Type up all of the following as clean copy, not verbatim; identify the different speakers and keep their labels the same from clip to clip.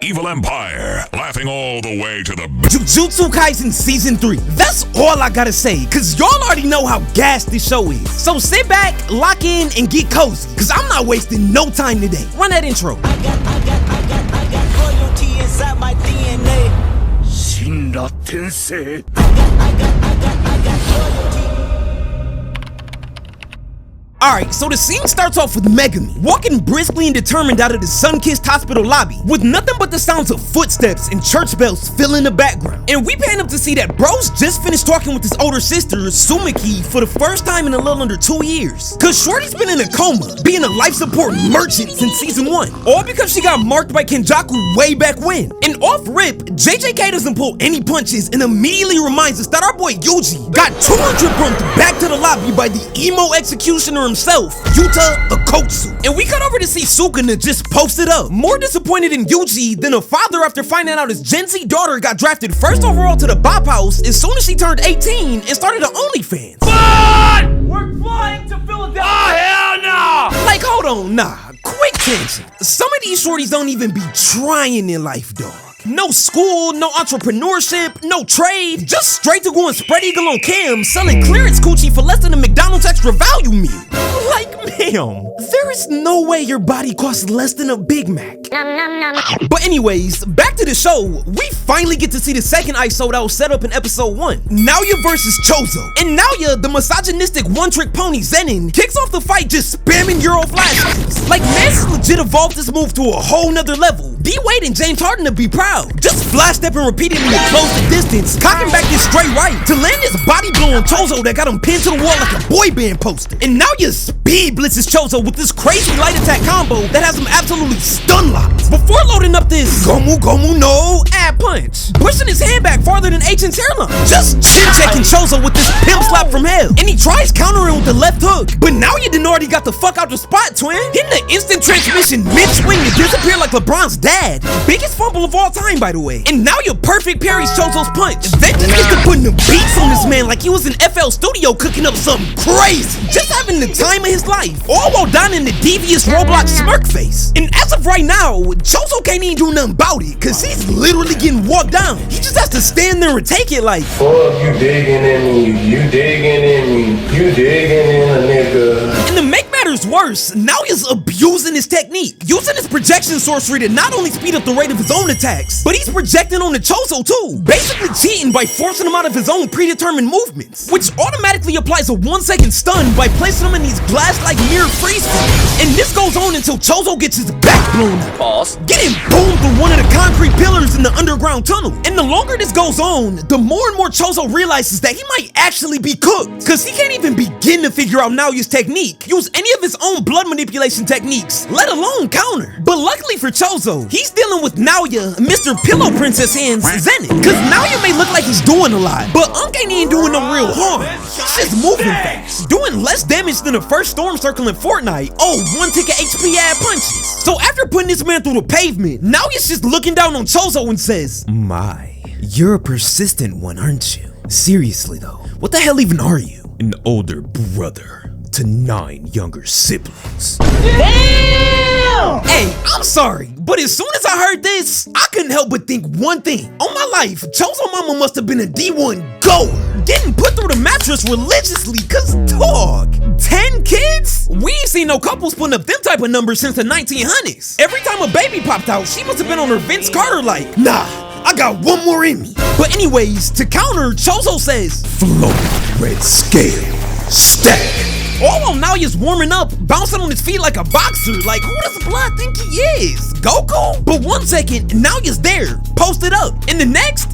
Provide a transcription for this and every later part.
Speaker 1: Evil Empire, laughing all the way to the
Speaker 2: Jujutsu Kaisen Season 3. That's all I gotta say, cause y'all already know how gassed this show is. So sit back, lock in, and get cozy, cause I'm not wasting no time today. Run that intro.
Speaker 3: I got loyalty inside my DNA.
Speaker 4: Shinra Tensei.
Speaker 3: I got loyalty.
Speaker 2: Alright, so the scene starts off with Megami walking briskly and determined out of the sun-kissed hospital lobby with nothing but the sounds of footsteps and church bells filling the background. And we pan up to see that bro's just finished talking with his older sister, Sumiki, for the first time in a little under 2 years. Cause Shorty's been in a coma, being a life support merchant since Season 1. All because she got marked by Kenjaku way back when. And off rip, JJK doesn't pull any punches and immediately reminds us that our boy Yuji got 200 bumped back to the lobby by the emo executioner himself, Yuta Okotsu. And we cut over to see Sukuna just posted up, more disappointed in Yuji than a father after finding out his Gen Z daughter got drafted first overall to the Bop House as soon as she turned 18 and started an OnlyFans.
Speaker 4: What?
Speaker 5: We're flying to Philadelphia!
Speaker 4: Oh, hell no!
Speaker 2: Like, hold on, nah, quick tangent. Some of these shorties don't even be trying in life, dog. No school, no entrepreneurship, no trade, just straight to go and spread eagle on cam, selling clearance coochie for less than a McDonald's extra value meal. Like, ma'am, there is no way your body costs less than a Big Mac. But anyways, back to the show, we finally get to see the second ISO that was set up in episode 1. Naoya versus Choso. And Naoya, the misogynistic one-trick pony Zenin, kicks off the fight just spamming Euro flashes. Like, Mance legit evolved this move to a whole nother level. D-Wade and James Harden to be proud. Just flash stepping repeatedly to close the distance, cocking back this straight right to land this body blow on Choso that got him pinned to the wall like a boy band poster. And now you speed blitzes Choso with this crazy light attack combo that has him absolutely stun locked. Before loading up this Gomu no ab punch, pushing his hand back farther than H&'s hairline. Just chin checking Choso with this pimp slap from hell. And he tries countering with the left hook, but now you done already got the fuck out the spot, twin. Hitting the instant transmission mid-swing to disappear like LeBron's dad. Biggest fumble of all time, by the way. And now your perfect parries Choso's punch. Then just gets to putting the beats on this man like he was in FL Studio cooking up something crazy. Just having the time of his life, all while donning the devious Roblox smirk face. And as of right now, Choso can't even do nothing about it, cause he's literally getting walked down. He just has to stand there and take it like,
Speaker 6: fuck you digging in me, you digging in me, you digging in a nigga.
Speaker 2: And to make matters worse, now he's abusing his technique, using his projection sorcery to not only speed up the rate of his own attacks, but he's projecting on the Choso too, basically cheating by forcing him out of his own predetermined movements, which automatically applies a 1-second stun by placing him in these glass-like mirror freeze frames. And this goes on until Choso gets his back blown out,
Speaker 4: Boss.
Speaker 2: getting boomed through one of the concrete pillars in the underground tunnel. And the longer this goes on, the more and more Choso realizes that he might actually be cooked, cause he can't even begin to figure out Naoya's technique, use any of his own blood manipulation techniques, let alone counter. But luckily for Choso, he's dealing with Naoya, Mr. Pillow Princess Hands Zenin. Cause Naoya may look like he's doing a lot, but Unk ain't even doing no real harm. He's just moving fast, doing less damage than the first Storm Circle in Fortnite. Oh, 1 tick of HP ad punches. So after putting this man through the pavement, Naoya's just looking down on Choso and says, "My, you're a persistent one, aren't you? Seriously though, what the hell even are you? An older brother to 9 younger siblings." Damn! Hey, I'm sorry, but as soon as I heard this, I couldn't help but think one thing. On my life, Choso mama must have been a D1 goer, getting put through the mattress religiously, cause dog, 10 kids? We ain't seen no couples putting up them type of numbers since the 1900s. Every time a baby popped out, she must have been on her Vince Carter like, nah, I got one more in me. But anyways, to counter, Choso says, float, red scale, stack. All while Naoya's warming up, bouncing on his feet like a boxer. Like, who does Blood think he is? Goku? But 1 second, Naoya's there, posted up. And the next,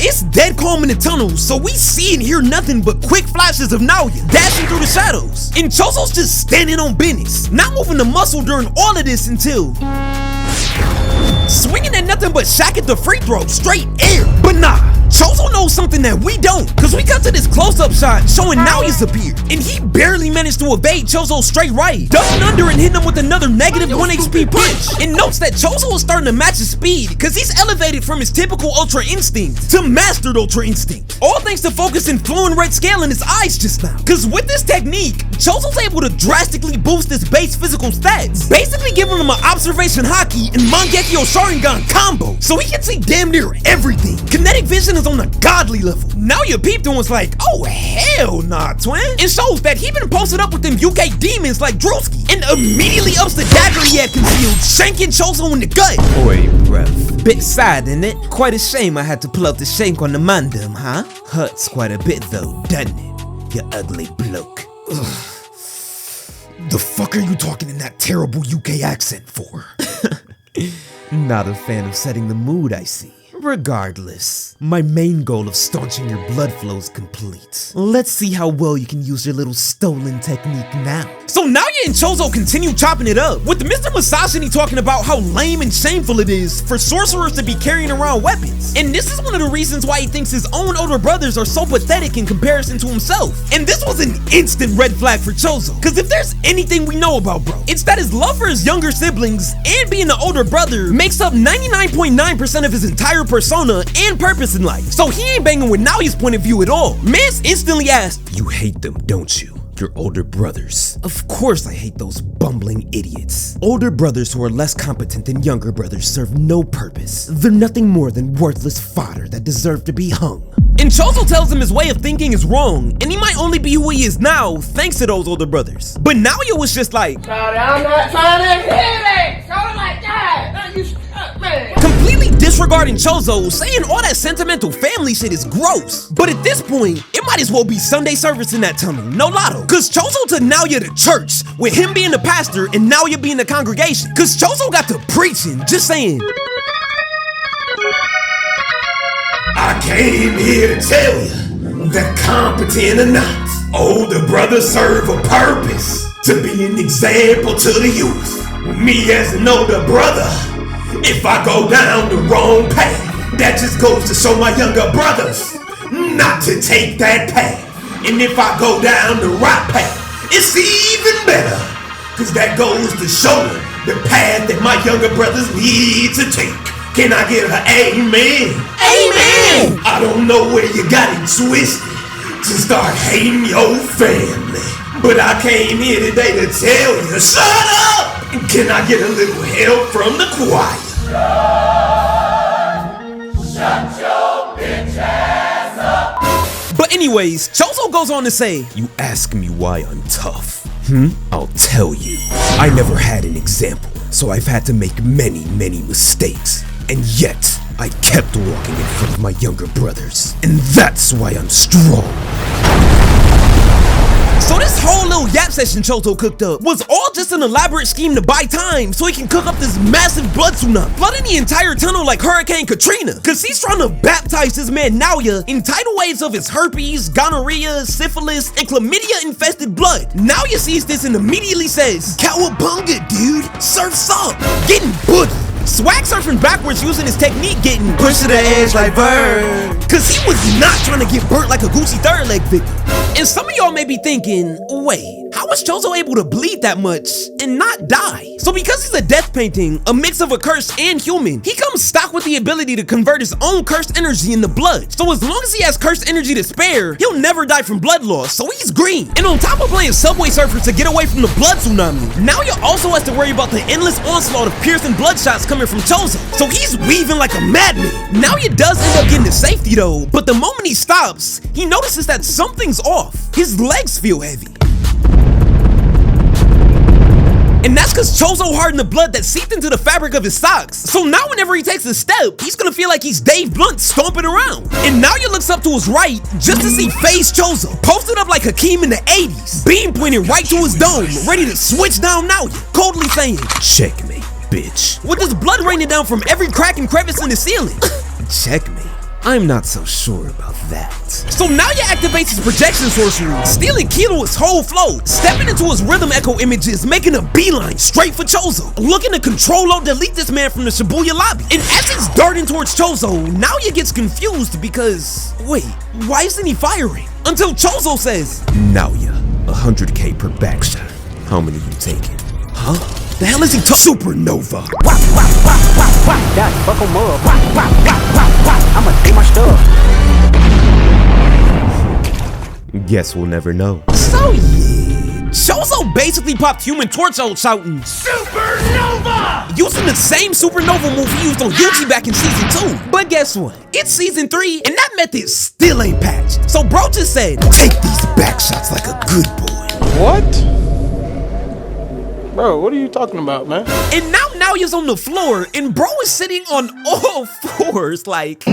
Speaker 2: it's dead calm in the tunnel, so we see and hear nothing but quick flashes of Naoya dashing through the shadows. And Choso's just standing on business, not moving the muscle during all of this until swinging at nothing but Shaq at the free throw, straight air. But nah, Choso knows something that we don't, cause we cut to this close-up shot showing Naoya's appeared, and he barely managed to evade Choso's straight right, ducking under and hitting him with another negative 1 HP punch, and notes that Choso is starting to match his speed, cause he's elevated from his typical Ultra Instinct to Mastered Ultra Instinct, all thanks to focusing flowing red scale in his eyes just now. Cause with this technique, Choso's able to drastically boost his base physical stats, basically giving him an observation haki and Mangekyo Sharingan combo, so he can see damn near everything. Kinetic vision is on a godly level. Now you peeped and was like, oh hell nah, twin. It shows that he been posted up with them UK demons like Drewski, and immediately ups the dagger he had concealed, shanking Choso in the gut. Boy, bruv. Bit sad, isn't it? Quite a shame I had to pull out the shank on the mandem, huh? Hurts quite a bit though, doesn't it? You ugly bloke. Ugh. The fuck are you talking in that terrible UK accent for? Not a fan of setting the mood, I see. Regardless, my main goal of staunching your blood flow is complete. Let's see how well you can use your little stolen technique now. So Naoya and Choso continue chopping it up, with Mr. Masashi talking about how lame and shameful it is for sorcerers to be carrying around weapons. And this is one of the reasons why he thinks his own older brothers are so pathetic in comparison to himself. And this was an instant red flag for Choso, cause if there's anything we know about bro, it's that his love for his younger siblings and being the older brother makes up 99.9% of his entire persona and purpose in life. So he ain't banging with Naoya's point of view at all. Mans instantly asked, you hate them, don't you? Your older brothers. Of course I hate those bumbling idiots. Older brothers who are less competent than younger brothers serve no purpose. They're nothing more than worthless fodder that deserve to be hung. And Choso tells him his way of thinking is wrong, and he might only be who he is now thanks to those older brothers. But Naoya was just like,
Speaker 4: I'm not trying to hit it! Something like that! Now you stuck me!
Speaker 2: Completely disregarding Choso, saying all that sentimental family shit is gross. But at this point, it might as well be Sunday service in that tunnel, no lotto. Cause Choso took Naoya to church, with him being the pastor and Naoya being the congregation. Cause Choso got to preaching, just saying.
Speaker 7: I came here to tell you that competent or not, older brothers serve a purpose to be an example to the youth. Me as an older brother, if I go down the wrong path, that just goes to show my younger brothers not to take that path. And if I go down the right path, it's even better, cause that goes to show them the path that my younger brothers need to take. Can I get an amen? Amen! I don't know where you got it twisted to start hating your family, but I came here today to tell you, shut up! Can I get a little help from the choir? Shut your bitch ass up!
Speaker 2: But anyways, Choso goes on to say, you ask me why I'm tough. I'll tell you. I never had an example, so I've had to make many mistakes. And yet, I kept walking in front of my younger brothers. And that's why I'm strong. So this whole little yap session Choso cooked up was all just an elaborate scheme to buy time so he can cook up this massive blood tsunami, flooding the entire tunnel like Hurricane Katrina. Cause he's trying to baptize his man Naoya in tidal waves of his herpes, gonorrhea, syphilis, and chlamydia infested blood. Naoya sees this and immediately says, Cowabunga, dude, surf's up, getting boogie. Swag surfing backwards using his technique getting pushed to the edge like Bird. Cause he was not trying to get burnt like a Gucci third leg victim. And some of y'all may be thinking, wait, how was Choso able to bleed that much and not die? So because he's a death painting, a mix of a cursed and human, he comes stock with the ability to convert his own cursed energy into blood. So as long as he has cursed energy to spare, he'll never die from blood loss, so he's green. And on top of playing Subway Surfer to get away from the blood tsunami, Naoya also has to worry about the endless onslaught of piercing blood shots coming from Choso. So he's weaving like a madman. Naoya does end up getting to safety though, but the moment he stops, he notices that something's off. His legs feel heavy. And that's cause Choso hardened the blood that seeped into the fabric of his socks. So now whenever he takes a step, he's gonna feel like he's Dave Blunt stomping around. And Naoya looks up to his right just to see FaZe Choso, posted up like Hakeem in the 80s, beam pointing right to his dome, ready to switch down Naoya, coldly saying, checkmate, bitch. With his blood raining down from every crack and crevice in the ceiling. Checkmate. I'm not so sure about that. So Naoya activates his projection sorcery, stealing Kilo's whole flow, stepping into his rhythm echo images, making a beeline straight for Choso, looking to control-delete this man from the Shibuya lobby. And as he's darting towards Choso, Naoya gets confused because, wait, why isn't he firing? Until Choso says, Naoya, 100k per back shot. How many you taking? Huh? The hell is he Supernova?
Speaker 8: Dad, fuck 'em up. I'ma take my stuff.
Speaker 2: Guess we'll never know. So yeah, Choso basically popped Human Torch out shouting Supernova! Using the same Supernova move he used on Yuji back in season 2. But guess what? It's season 3 and that method still ain't patched. So bro just said, take these back shots like a good boy.
Speaker 9: What? Bro, what are you talking about, man?
Speaker 2: And now Naoya's on the floor and bro is sitting on all fours like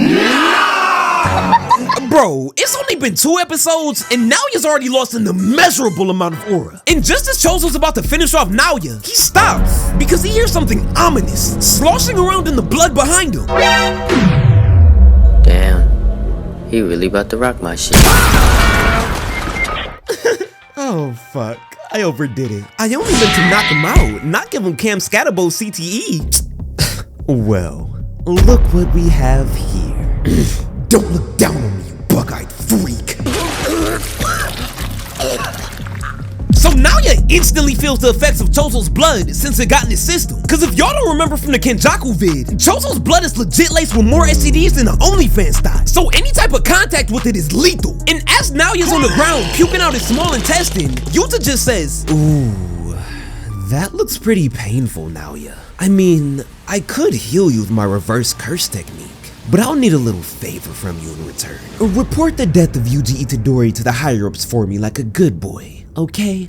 Speaker 2: Bro, it's only been 2 episodes and Naoya's already lost an immeasurable amount of aura. And just as Choso's about to finish off Naoya, he stops because he hears something ominous sloshing around in the blood behind him.
Speaker 10: Damn, he really about to rock my shit.
Speaker 2: Oh fuck, I overdid it. I only meant to knock him out, not give him Cam Scatterbo CTE. Well, look what we have here. Don't look down on me, you bug-eyed freak. So Naoya instantly feels the effects of Choso's blood since it got in his system. Cause if y'all don't remember from the Kenjaku vid, Choso's blood is legit laced with more STDs than the OnlyFans style. So any type of contact with it is lethal. And as Naoya's on the ground puking out his small intestine, Yuta just says, ooh, that looks pretty painful, Naoya. I mean, I could heal you with my reverse curse technique, but I'll need a little favor from you in return. Report the death of Yuji Itadori to the higher-ups for me like a good boy, okay?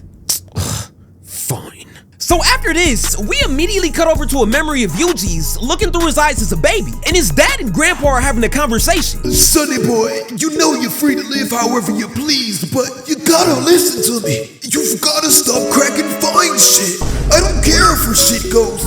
Speaker 2: Fine. So after this, we immediately cut over to a memory of Yuji's looking through his eyes as a baby, and his dad and grandpa are having a conversation.
Speaker 7: Sonny boy, you know you're free to live however you please, but you gotta listen to me. You've gotta stop cracking fine shit. I don't care if her shit goes.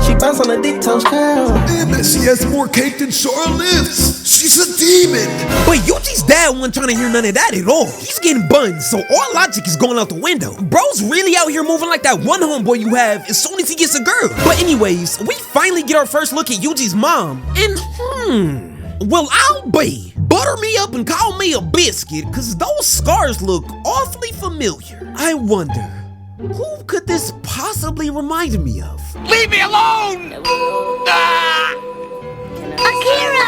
Speaker 3: She bounce on the dick toes curl.
Speaker 7: Damn it, she has more cake than Char lives. She's a demon.
Speaker 2: But Yuji's dad wasn't trying to hear none of that at all. He's getting buns, so all logic is going out the window. Bro's really out here moving like that one homeboy you have as soon as he gets a girl. But anyways, we finally get our first look at Yuji's mom. And well, I'll be. Butter me up and call me a biscuit, cause those scars look awfully familiar. I wonder, who could this possibly remind me of?
Speaker 4: Leave me alone!
Speaker 11: Akira!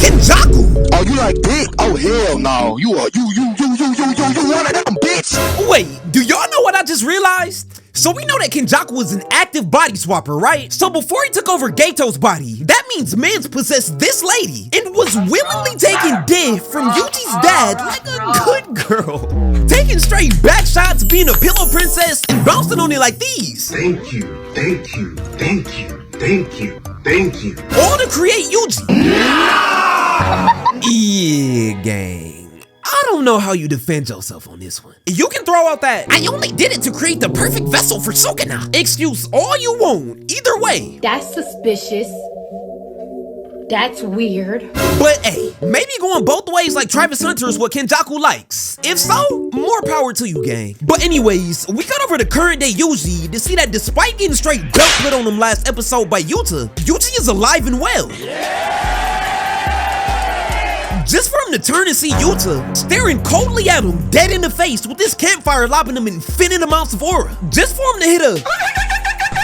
Speaker 2: Kenjaku!
Speaker 12: Oh, you like dick? Oh, hell no. You one of them, bitch!
Speaker 2: Wait, do y'all know what I just realized? So we know that Kenjaku was an active body swapper, right? So before he took over Geito's body, that means Mans possessed this lady and was willingly taking dick from Yuji's dad like a good girl. Taking straight back shots, being a pillow princess, and bouncing on it like these.
Speaker 7: Thank you, thank you, thank you, thank you, thank you.
Speaker 2: All to create Yuji. Yeah, gang. I don't know how you defend yourself on this one. You can throw out that I only did it to create the perfect vessel for Sukuna excuse all you want, either way.
Speaker 11: That's suspicious. That's weird.
Speaker 2: But hey, maybe going both ways like Travis Hunter is what Kenjaku likes. If so, more power to you, gang. But anyways, we cut over to current day Yuji to see that despite getting straight belt put on him last episode by Yuta, Yuji is alive and well. Just for him to turn and see Yuta staring coldly at him dead in the face with this campfire lobbing him infinite amounts of aura. Just for him to hit a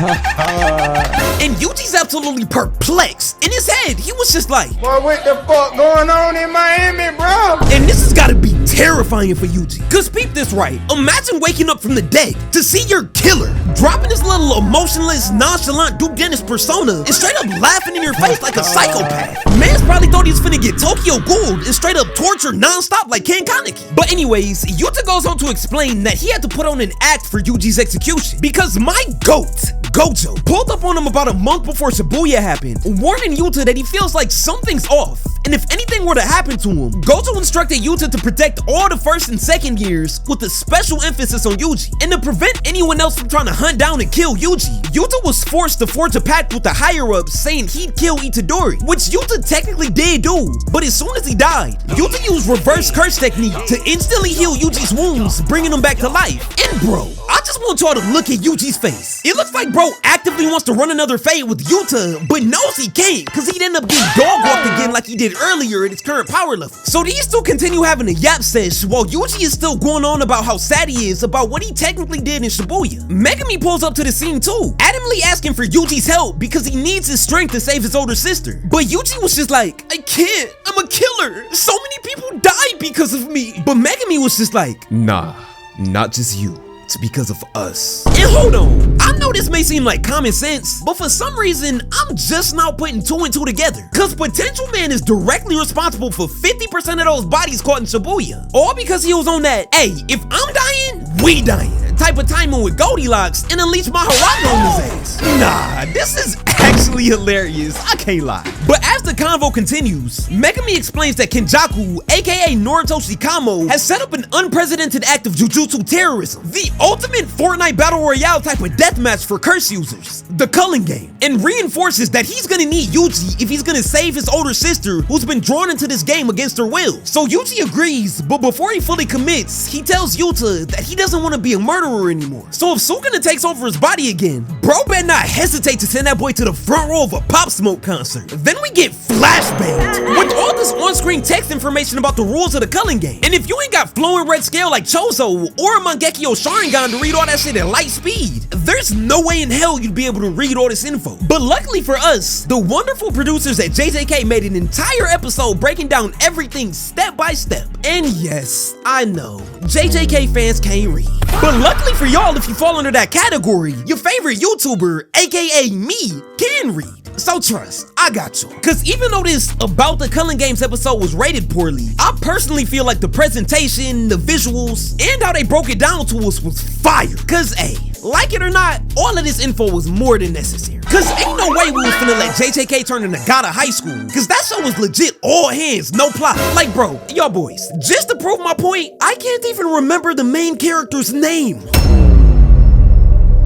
Speaker 2: and Yuji's absolutely perplexed. In his head, he was just like,
Speaker 9: Boy, what the fuck going on in Miami, bro?
Speaker 2: And this has gotta be terrifying for Yuji. Cause peep this right, imagine waking up from the dead to see your killer dropping this little emotionless, nonchalant Duke Dennis persona and straight up laughing in your face like a psychopath. Man's probably thought he was finna get Tokyo Ghouled and straight up tortured non-stop like Ken Kaneki. But anyways, Yuta goes on to explain that he had to put on an act for Yuji's execution because my goat, Gojo, pulled up on him about a month before Shibuya happened, warning Yuta that he feels like something's off, and and if anything were to happen to him, Gojo instructed Yuta to protect all the first and second years with a special emphasis on Yuji. And to prevent anyone else from trying to hunt down and kill Yuji, Yuta was forced to forge a pact with the higher-ups saying he'd kill Itadori, which Yuta technically did do, but as soon as he died, Yuta used reverse curse technique to instantly heal Yuji's wounds, bringing him back to life. And bro, I just want y'all to look at Yuji's face. It looks like bro actively wants to run another fade with Yuta, but knows he can't because he'd end up being dog-walked again like he did earlier at his current power level. So these two continue having a yap sesh while Yuji is still going on about how sad he is about what he technically did in Shibuya. Megumi pulls up to the scene too, adamantly asking for Yuji's help because he needs his strength to save his older sister. But Yuji was just like, I can't, I'm a killer. So many people died because of me. But Megumi was just like, nah, not just you. It's because of us. And hold on, I know this may seem like common sense, but for some reason, I'm just now putting two and two together. Cause Potential Man is directly responsible for 50% of those bodies caught in Shibuya. All because he was on that, hey, if I'm dying, we dying type of timing with Goldilocks and unleash my Haraka on his ass. Nah, this is actually hilarious, I can't lie. But as the convo continues, Megumi explains that Kenjaku, aka Naruto Shikamo, has set up an unprecedented act of Jujutsu terrorism, the ultimate Fortnite Battle Royale type of deathmatch for curse users, the Culling Game, and reinforces that he's gonna need Yuji if he's gonna save his older sister who's been drawn into this game against her will. So Yuji agrees, but before he fully commits, he tells Yuta that he doesn't want to be a murderer anymore. So if Sukuna takes over his body again, bro better not hesitate to send that boy to the front row of a Pop Smoke concert. Then we get flashbanged with all this on-screen text information about the rules of the Culling Game. And if you ain't got flowing red scale like Choso or a Mangekyo Sharingan to read all that shit at light speed, there's no way in hell you'd be able to read all this info. But luckily for us, the wonderful producers at JJK made an entire episode breaking down everything step by step. And yes, I know, JJK fans can't read. But luckily for y'all, if you fall under that category, your favorite YouTuber, aka me, can read. So trust, I got you. Cause even though this About the Culling Games episode was rated poorly, I personally feel like the presentation, the visuals, and how they broke it down to us was fire. Cause hey, like it or not, all of this info was more than necessary. Cause ain't no way we was finna let JJK turn into God of High School. Cause that show was legit all hands, no plot. Like bro, y'all boys, just to prove my point, I can't even remember the main character's name.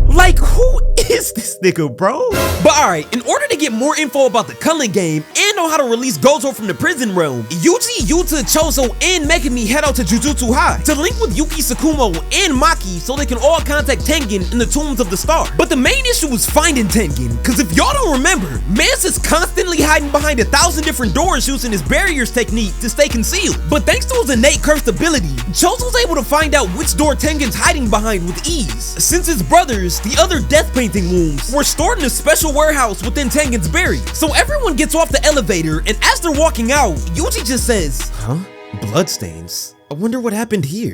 Speaker 2: Like, who is this nigga, bro? But alright, in order to get more info about the Culling Game and know how to release Gojo from the prison realm, Yuji, Yuta, Choso, and Megumi head out to Jujutsu High to link with Yuki Tsukumo and Maki so they can all contact Tengen in the Tombs of the Star. But the main issue was finding Tengen, cause if y'all don't remember, Mans is constantly hiding behind 1,000 different doors using his barriers technique to stay concealed. But thanks to his innate cursed ability, Choso's able to find out which door Tengen's hiding behind with ease, since his brothers, the other death painting wounds, were stored in a special warehouse within Tengen's burial. So everyone gets off the elevator, and as they're walking out, Yuji just says, huh? Bloodstains? I wonder what happened here.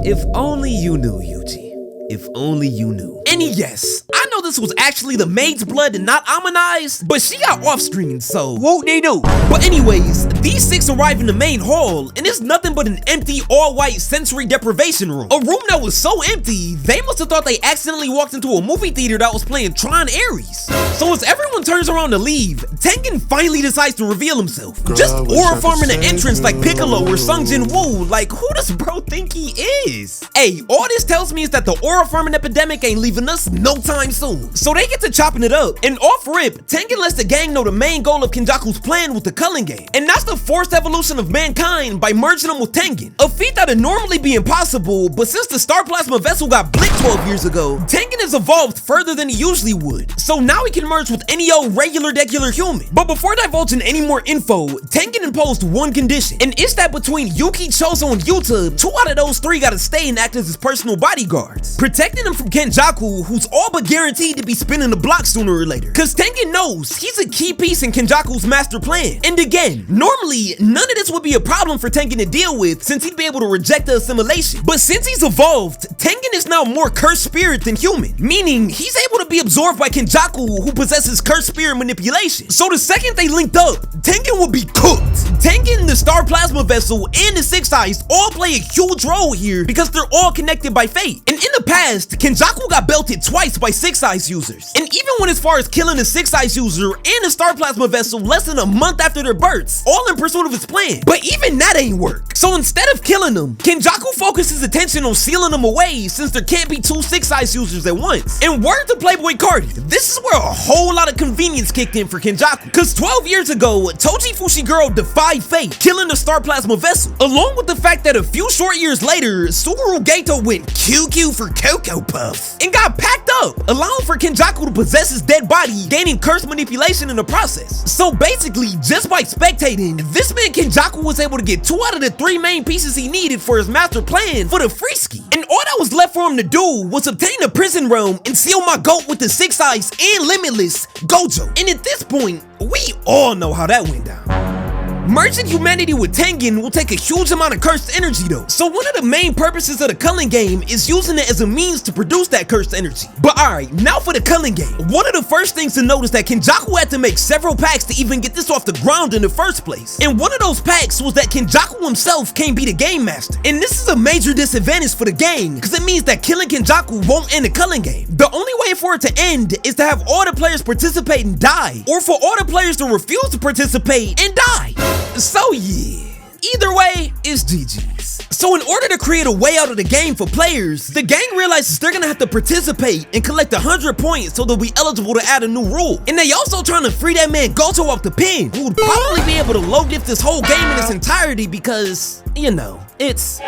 Speaker 2: If only you knew, Yuji. If only you knew. And yes, I know this was actually the maid's blood and not Amanai's, but she got off screen, so whoop they do. But anyways, these six arrive in the main hall, and it's nothing but an empty, all-white sensory deprivation room. A room that was so empty, they must have thought they accidentally walked into a movie theater that was playing Tron Ares. So as everyone turns around to leave, Tengen finally decides to reveal himself. Just aura farming the entrance like Piccolo or Sung Jin Woo. Like, who does bro think he is? Hey, all this tells me is that the aura farming epidemic ain't leaving us no time soon. So they get to chopping it up, and off rip, Tengen lets the gang know the main goal of Kenjaku's plan with the Culling Game, and that's the forced evolution of mankind by merging them with Tengen. A feat that'd normally be impossible, but since the Star Plasma vessel got blicked 12 years ago, Tengen has evolved further than he usually would. So now he can merge with any old regular human. But before divulging any more info, Tengen imposed one condition, and it's that between Yuki, Choso, and Yuta, 2 out of those 3 gotta stay and act as his personal bodyguards, protecting him from Kenjaku, who's all but guaranteed to be spinning the block sooner or later. Cause Tengen knows he's a key piece in Kenjaku's master plan. And again, normally, none of this would be a problem for Tengen to deal with since he'd be able to reject the assimilation. But since he's evolved, Tengen is now more cursed spirit than human, meaning he's able to be absorbed by Kenjaku, who possesses cursed spirit manipulation. So the second they linked up, Tengen would be cooked. Tengen, the Star Plasma Vessel, and the Six Eyes all play a huge role here because they're all connected by fate. And in the past, Kenjaku got belted twice by Six Eyes users. And even went as far as killing a Six Eyes user and a Star Plasma vessel less than a month after their births, all in pursuit of his plan. But even that ain't work. So instead of killing them, Kenjaku focuses his attention on sealing them away since there can't be two Six Eyes users at once. And word to Playboy Cardi, this is where a whole lot of convenience kicked in for Kenjaku. Cause 12 years ago, Toji Fushiguro defied fate, killing the Star Plasma vessel, along with the fact that a few short years later, Suguru Geto went QQ for Cocoa Puffs and got packed up, allowing for Kenjaku to possess his dead body, gaining curse manipulation in the process. So basically, just by spectating, this man Kenjaku was able to get 2 out of the 3 main pieces he needed for his master plan for the Freeski. And all that was left for him to do was obtain the prison realm and seal my goat with the Six Eyes and Limitless Gojo. And at this point, we all know how that went down. Merging humanity with Tengen will take a huge amount of cursed energy though, so one of the main purposes of the Culling Game is using it as a means to produce that cursed energy. But alright, now for the Culling Game. One of the first things to note is that Kenjaku had to make several packs to even get this off the ground in the first place. And one of those packs was that Kenjaku himself can't be the game master. And this is a major disadvantage for the game, because it means that killing Kenjaku won't end the Culling Game. The only way for it to end is to have all the players participate and die, or for all the players to refuse to participate and die. So yeah, either way, it's GG's. So in order to create a way out of the game for players, the gang realizes they're gonna have to participate and collect 100 points so they'll be eligible to add a new rule. And they also trying to free that man Goto off the pin, who would probably be able to low lift this whole game in its entirety because, you know, it's...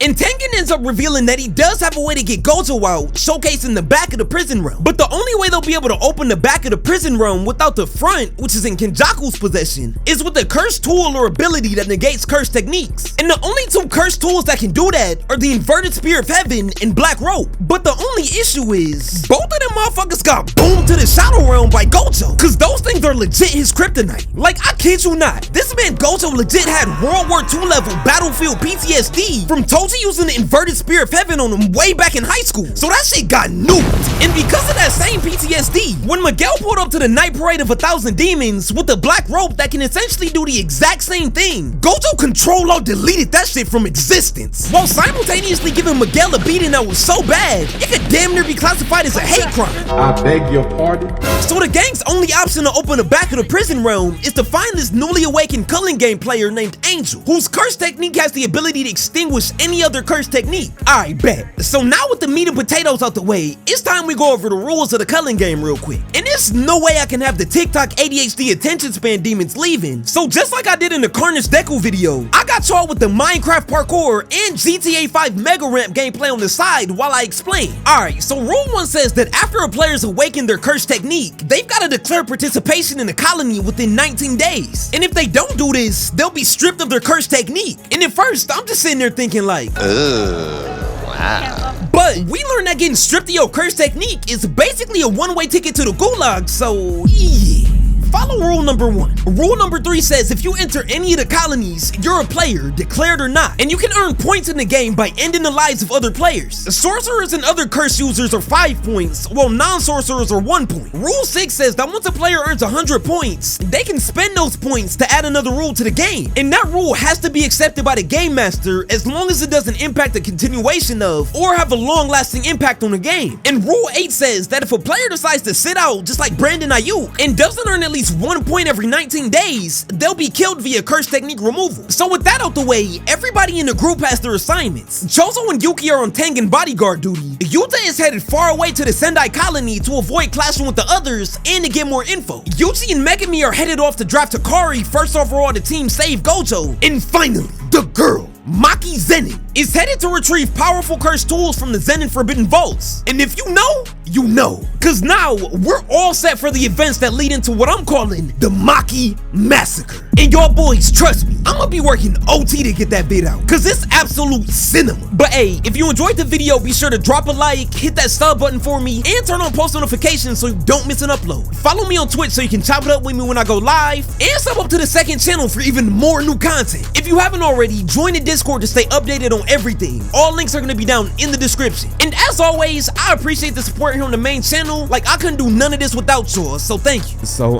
Speaker 2: And Tengen ends up revealing that he does have a way to get Gojo out, showcasing the back of the prison realm. But the only way they'll be able to open the back of the prison realm without the front, which is in Kenjaku's possession, is with a cursed tool or ability that negates cursed techniques. And the only 2 cursed tools that can do that are the Inverted Spear of Heaven and Black Rope. But the only issue is, both of them motherfuckers got boomed to the Shadow Realm by Gojo, cause those things are legit his kryptonite. Like, I kid you not, this man Gojo legit had World War II level battlefield PTSD from Toji using the Inverted Spear of Heaven on him way back in high school. So that shit got nuked. And because of that same PTSD, when Miguel pulled up to the night parade of 1,000 demons with the black rope that can essentially do the exact same thing, Gojo Control-O-deleted that shit from existence, while simultaneously giving Miguel a beating that was so bad, it could damn near be classified as a hate crime.
Speaker 6: I beg your pardon?
Speaker 2: So the gang's only option to open the back of the prison realm is to find this newly awakened Culling Game player named Angel, whose curse technique has the ability to extinguish any other curse technique. Alright, bet. So now with the meat and potatoes out the way, it's time we go over the rules of the Culling Game real quick. And there's no way I can have the TikTok ADHD attention span demons leaving. So just like I did in the Carnage Deku video, I got y'all with the Minecraft parkour and GTA 5 Mega Ramp gameplay on the side while I explain. Alright, so rule 1 says that after a player's awakened their curse technique, they've got to declare participation in the colony within 19 days. And if they don't do this, they'll be stripped of their curse technique. And at first, I'm just sitting there thinking like, wow. But we learned that getting stripped of your curse technique is basically a one-way ticket to the gulag, so yeah. Follow rule number 1. Rule number 3 says if you enter any of the colonies, you're a player, declared or not, and you can earn points in the game by ending the lives of other players. Sorcerers and other curse users are 5 points, while non-sorcerers are 1 point. Rule 6 says that once a player earns 100 points, they can spend those points to add another rule to the game, and that rule has to be accepted by the game master as long as it doesn't impact the continuation of or have a long-lasting impact on the game. And rule 8 says that if a player decides to sit out just like Brandon Ayuk and doesn't earn at least 1 point every 19 days, they'll be killed via curse technique removal. So with that out the way, everybody in the group has their assignments. Choso and Yuki are on Tengen bodyguard duty. Yuta is headed far away to the Sendai colony to avoid clashing with the others and to get more info. Yuji and Megami are headed off to draft Takari first overall to team save Gojo. And finally, the girl, Maki Zenin, is headed to retrieve powerful cursed tools from the Zenin Forbidden Vaults. And if you know, you know. Cause now, we're all set for the events that lead into what I'm calling the Maki Massacre. And y'all boys, trust me, I'm gonna be working OT to get that vid out, cause it's absolute cinema. But hey, if you enjoyed the video, be sure to drop a like, hit that sub button for me, and turn on post notifications so you don't miss an upload. Follow me on Twitch so you can chop it up with me when I go live, and sub up to the second channel for even more new content. If you haven't already, join the Discord to stay updated on everything. All links are gonna be down in the description. And as always, I appreciate the support here on the main channel. Like, I couldn't do none of this without yours, so thank you.
Speaker 13: So,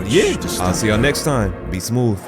Speaker 13: yeah, I'll see y'all next time. Be smooth.